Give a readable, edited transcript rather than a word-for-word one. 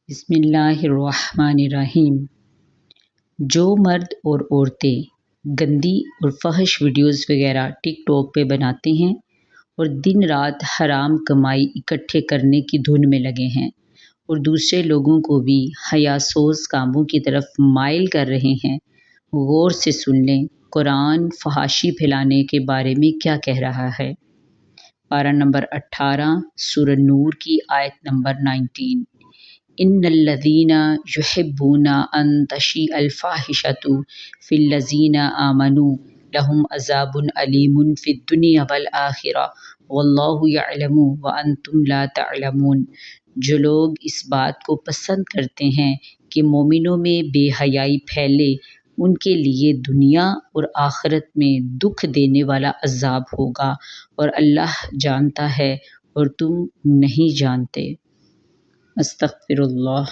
بسم اللہ الرحمن الرحیم۔ جو مرد اور عورتیں گندی اور فحش ویڈیوز وغیرہ ٹک ٹاک پہ بناتے ہیں اور دن رات حرام کمائی اکٹھے کرنے کی دھن میں لگے ہیں اور دوسرے لوگوں کو بھی حیاسوز کاموں کی طرف مائل کر رہے ہیں، غور سے سن لیں قرآن فحاشی پھیلانے کے بارے میں کیا کہہ رہا ہے۔ پارہ نمبر 18 سورہ نور کی آیت نمبر 19۔ ان الذین یحبون ان تشیع الفاحشۃ فی الذین آمنوا لہم عذاب علیم فی الدنیا والآخرہ واللہ یعلم وانتم لا تعلمون۔ جو لوگ اس بات کو پسند کرتے ہیں کہ مومنوں میں بے حیائی پھیلے، ان کے لیے دنیا اور آخرت میں دکھ دینے والا عذاب ہوگا، اور اللہ جانتا ہے اور تم نہیں جانتے۔ استغفر اللہ۔